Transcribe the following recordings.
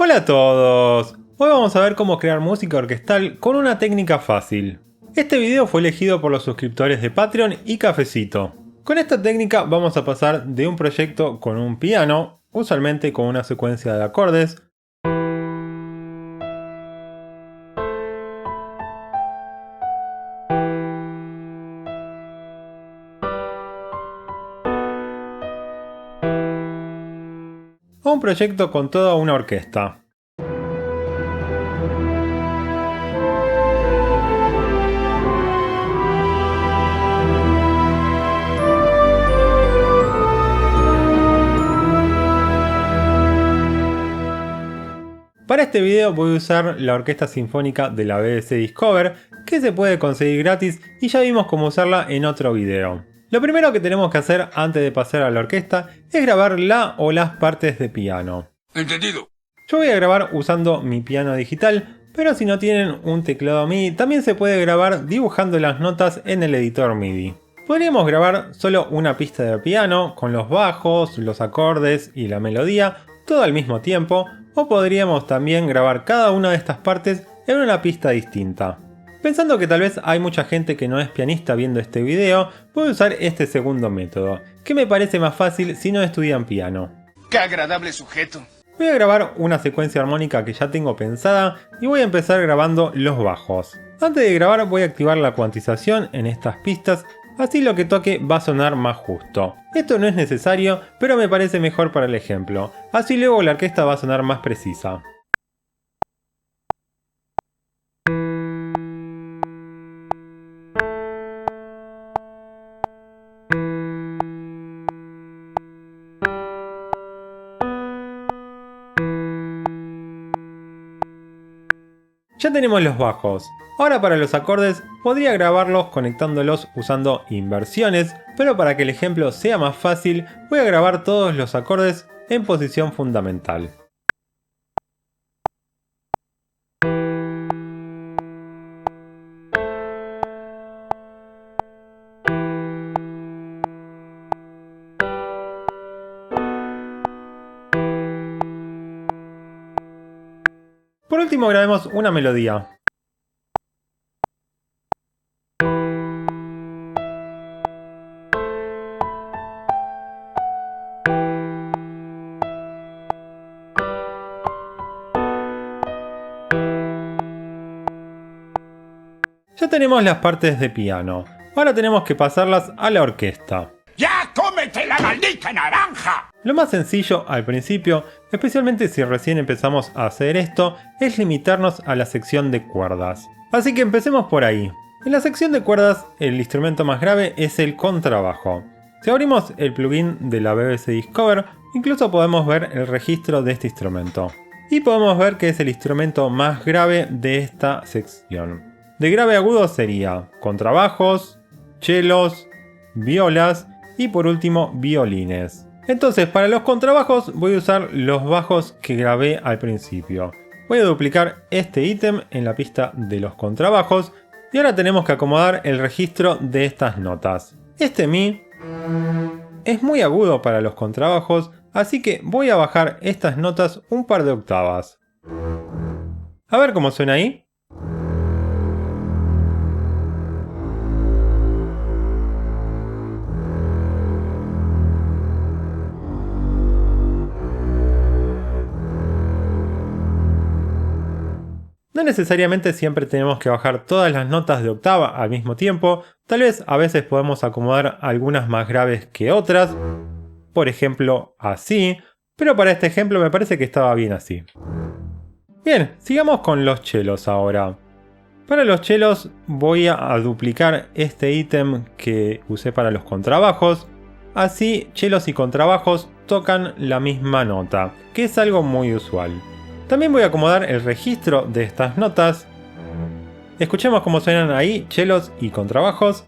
Hola a todos, hoy vamos a ver cómo crear música orquestal con una técnica fácil. Este video fue elegido por los suscriptores de Patreon y Cafecito. Con esta técnica vamos a pasar de un proyecto con un piano, usualmente con una secuencia de acordes, a un proyecto con toda una orquesta. Para este video voy a usar la Orquesta Sinfónica de la BBC Discover, que se puede conseguir gratis y ya vimos cómo usarla en otro video. Lo primero que tenemos que hacer antes de pasar a la orquesta es grabar la o las partes de piano. Entendido. Yo voy a grabar usando mi piano digital, pero si no tienen un teclado MIDI también se puede grabar dibujando las notas en el editor MIDI. Podríamos grabar solo una pista de piano con los bajos, los acordes y la melodía todo al mismo tiempo, o podríamos también grabar cada una de estas partes en una pista distinta. Pensando que tal vez hay mucha gente que no es pianista viendo este video, voy a usar este segundo método, que me parece más fácil si no estudian piano. ¡Qué agradable sujeto! Voy a grabar una secuencia armónica que ya tengo pensada y voy a empezar grabando los bajos. Antes de grabar voy a activar la cuantización en estas pistas, así lo que toque va a sonar más justo. Esto no es necesario, pero me parece mejor para el ejemplo, así luego la orquesta va a sonar más precisa. Ya tenemos los bajos. Ahora para los acordes podría grabarlos conectándolos usando inversiones, pero para que el ejemplo sea más fácil voy a grabar todos los acordes en posición fundamental. Por último grabemos una melodía. Ya tenemos las partes de piano, ahora tenemos que pasarlas a la orquesta. ¡Ya cómete la maldita naranja! Lo más sencillo al principio, especialmente si recién empezamos a hacer esto, es limitarnos a la sección de cuerdas. Así que empecemos por ahí. En la sección de cuerdas, el instrumento más grave es el contrabajo. Si abrimos el plugin de la BBC Discover, incluso podemos ver el registro de este instrumento. Y podemos ver que es el instrumento más grave de esta sección. De grave a agudo sería contrabajos, chelos, violas y por último violines. Entonces para los contrabajos voy a usar los bajos que grabé al principio. Voy a duplicar este ítem en la pista de los contrabajos y ahora tenemos que acomodar el registro de estas notas. Este Mi es muy agudo para los contrabajos, así que voy a bajar estas notas un par de octavas. A ver cómo suena ahí. No necesariamente siempre tenemos que bajar todas las notas de octava al mismo tiempo, tal vez a veces podemos acomodar algunas más graves que otras, por ejemplo así, pero para este ejemplo me parece que estaba bien así. Bien, sigamos con los chelos ahora. Para los chelos voy a duplicar este ítem que usé para los contrabajos, así chelos y contrabajos tocan la misma nota, que es algo muy usual. También voy a acomodar el registro de estas notas. Escuchemos cómo suenan ahí chelos y contrabajos.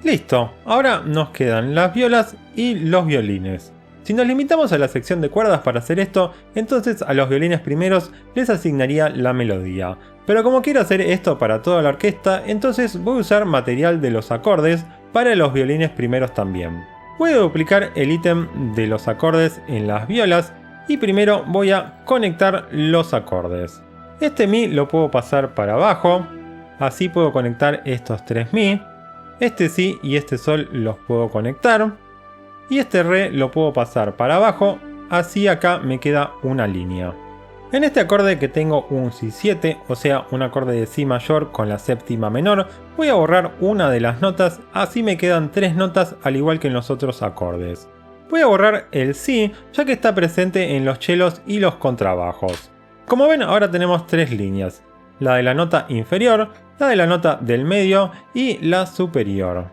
Listo, ahora nos quedan las violas y los violines. Si nos limitamos a la sección de cuerdas para hacer esto, entonces a los violines primeros les asignaría la melodía. Pero como quiero hacer esto para toda la orquesta, entonces voy a usar material de los acordes para los violines primeros también. Voy a duplicar el ítem de los acordes en las violas y primero voy a conectar los acordes. Este Mi lo puedo pasar para abajo, así puedo conectar estos 3 Mi. Este Si y este Sol los puedo conectar. Y este Re lo puedo pasar para abajo, así acá me queda una línea. En este acorde que tengo un Si7, o sea un acorde de Si mayor con la séptima menor, voy a borrar una de las notas, así me quedan 3 notas al igual que en los otros acordes. Voy a borrar el Si, ya que está presente en los chelos y los contrabajos. Como ven, ahora tenemos 3 líneas, la de la nota inferior, la de la nota del medio y la superior.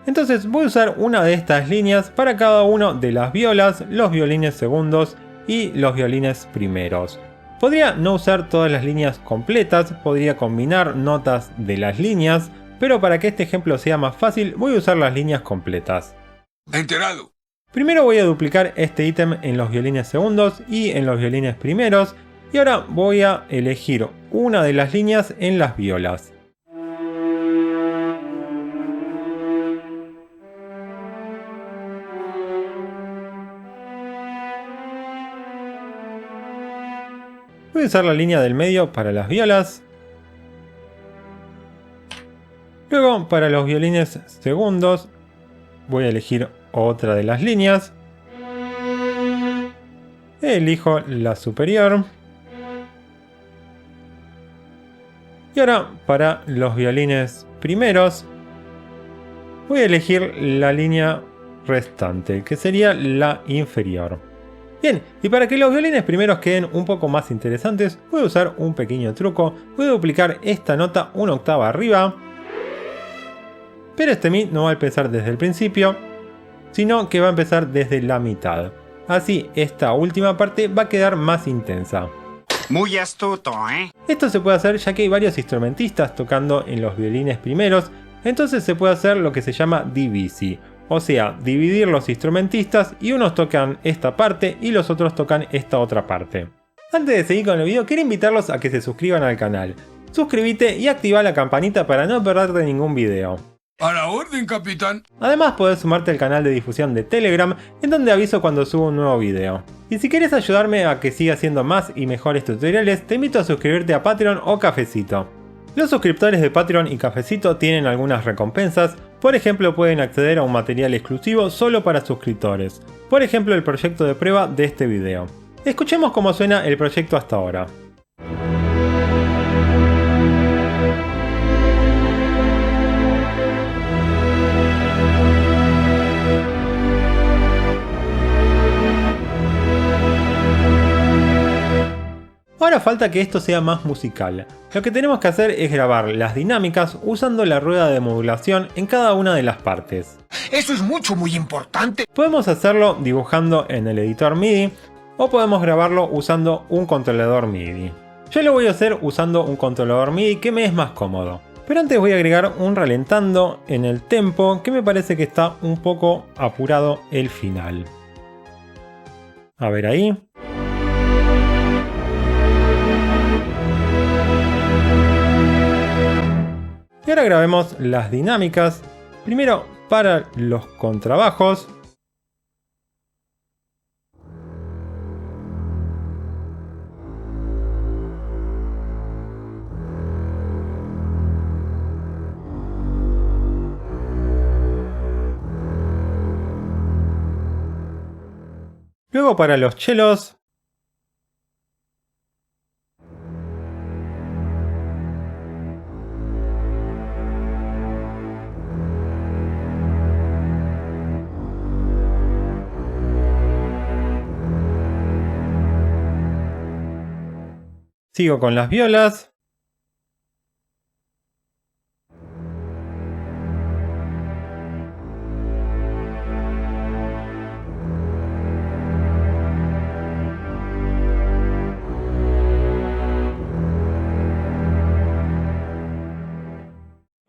Entonces voy a usar una de estas líneas para cada uno de las violas, los violines segundos y los violines primeros. Podría no usar todas las líneas completas, podría combinar notas de las líneas, pero para que este ejemplo sea más fácil voy a usar las líneas completas. Enterado. Primero voy a duplicar este ítem en los violines segundos y en los violines primeros, y ahora voy a elegir una de las líneas en las violas. Voy a usar la línea del medio para las violas. Luego para los violines segundos voy a elegir otra de las líneas. Elijo la superior. Y ahora para los violines primeros voy a elegir la línea restante, que sería la inferior. Bien, y para que los violines primeros queden un poco más interesantes, voy a usar un pequeño truco. Voy a duplicar esta nota una octava arriba. Pero este Mi no va a empezar desde el principio, sino que va a empezar desde la mitad. Así, esta última parte va a quedar más intensa. Muy astuto, ¿eh? Esto se puede hacer ya que hay varios instrumentistas tocando en los violines primeros, entonces se puede hacer lo que se llama divisi. O sea, dividir los instrumentistas y unos tocan esta parte y los otros tocan esta otra parte. Antes de seguir con el video, quiero invitarlos a que se suscriban al canal. Suscríbete y activa la campanita para no perderte ningún video. A la orden, capitán. Además podés sumarte al canal de difusión de Telegram, en donde aviso cuando subo un nuevo video. Y si quieres ayudarme a que siga haciendo más y mejores tutoriales, te invito a suscribirte a Patreon o Cafecito. Los suscriptores de Patreon y Cafecito tienen algunas recompensas. Por ejemplo, pueden acceder a un material exclusivo solo para suscriptores. Por ejemplo, el proyecto de prueba de este video. Escuchemos cómo suena el proyecto hasta ahora. Ahora falta que esto sea más musical. Lo que tenemos que hacer es grabar las dinámicas usando la rueda de modulación en cada una de las partes. Eso es muy importante. Podemos hacerlo dibujando en el editor MIDI o podemos grabarlo usando un controlador MIDI. Yo lo voy a hacer usando un controlador MIDI que me es más cómodo. Pero antes voy a agregar un ralentando en el tempo que me parece que está un poco apurado el final. A ver ahí. Y ahora grabemos las dinámicas, primero para los contrabajos. Luego para los chelos. Sigo con las violas.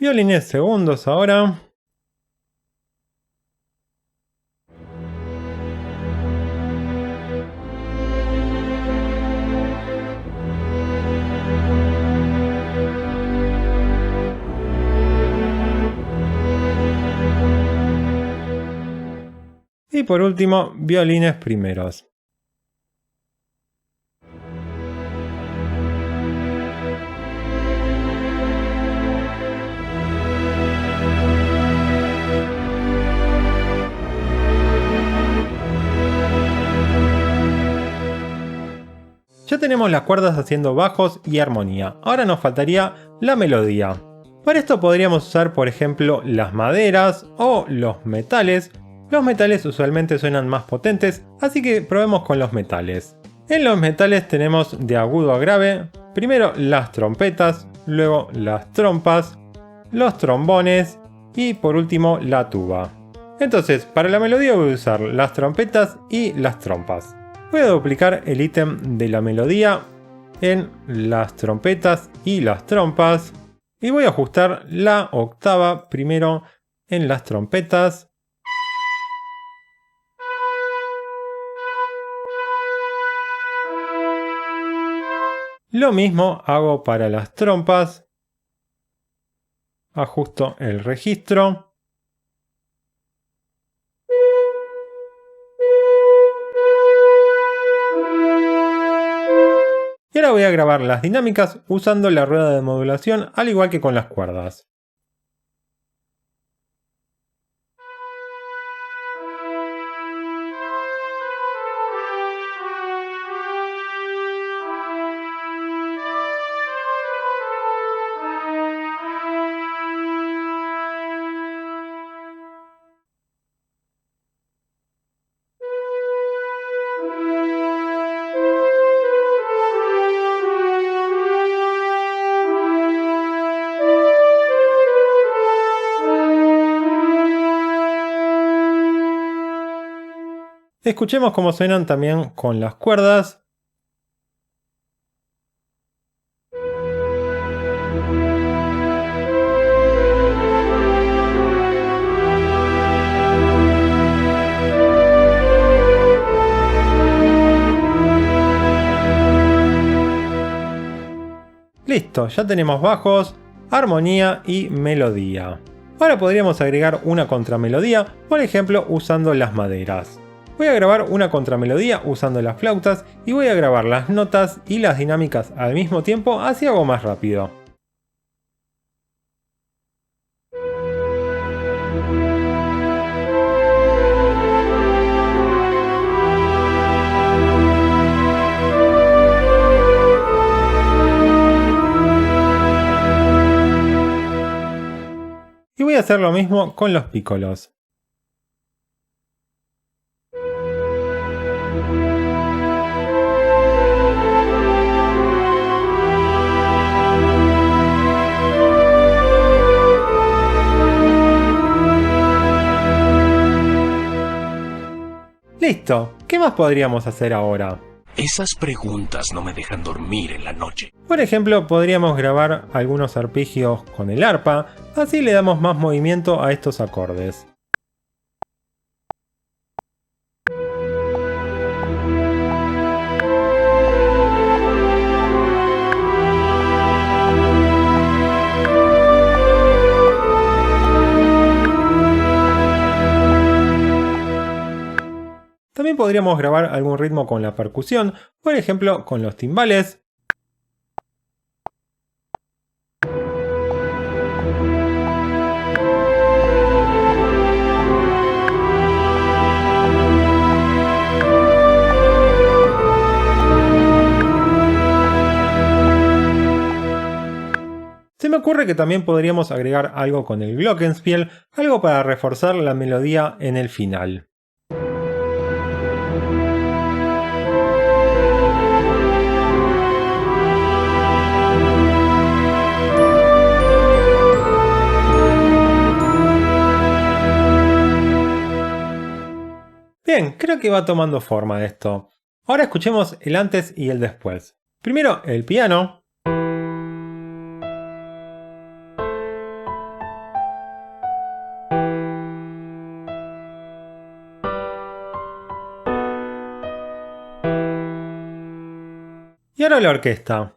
Violines segundos ahora. Y por último, violines primeros. Ya tenemos las cuerdas haciendo bajos y armonía, ahora nos faltaría la melodía. Para esto podríamos usar por ejemplo las maderas o los metales. Los metales usualmente suenan más potentes, así que probemos con los metales. En los metales tenemos de agudo a grave, primero las trompetas, luego las trompas, los trombones y por último la tuba. Entonces, para la melodía voy a usar las trompetas y las trompas. Voy a duplicar el ítem de la melodía en las trompetas y las trompas. Y voy a ajustar la octava primero en las trompetas. Lo mismo hago para las trompas. Ajusto el registro. Y ahora voy a grabar las dinámicas usando la rueda de modulación al igual que con las cuerdas. Escuchemos cómo suenan también con las cuerdas. Listo, ya tenemos bajos, armonía y melodía. Ahora podríamos agregar una contramelodía, por ejemplo usando las maderas. Voy a grabar una contramelodía usando las flautas y voy a grabar las notas y las dinámicas al mismo tiempo, así hago más rápido. Y voy a hacer lo mismo con los pícolos. Listo, ¿qué más podríamos hacer ahora? Esas preguntas no me dejan dormir en la noche. Por ejemplo, podríamos grabar algunos arpegios con el arpa, así le damos más movimiento a estos acordes. También podríamos grabar algún ritmo con la percusión, por ejemplo con los timbales. Se me ocurre que también podríamos agregar algo con el glockenspiel, algo para reforzar la melodía en el final. Bien, creo que va tomando forma esto. Ahora escuchemos el antes y el después. Primero el piano. Y ahora la orquesta.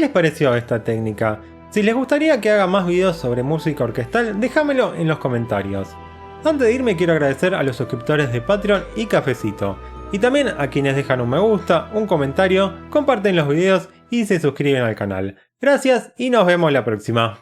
les pareció esta técnica? Si les gustaría que haga más videos sobre música orquestal, déjamelo en los comentarios. Antes de irme quiero agradecer a los suscriptores de Patreon y Cafecito, y también a quienes dejan un me gusta, un comentario, comparten los videos y se suscriben al canal. Gracias y nos vemos la próxima.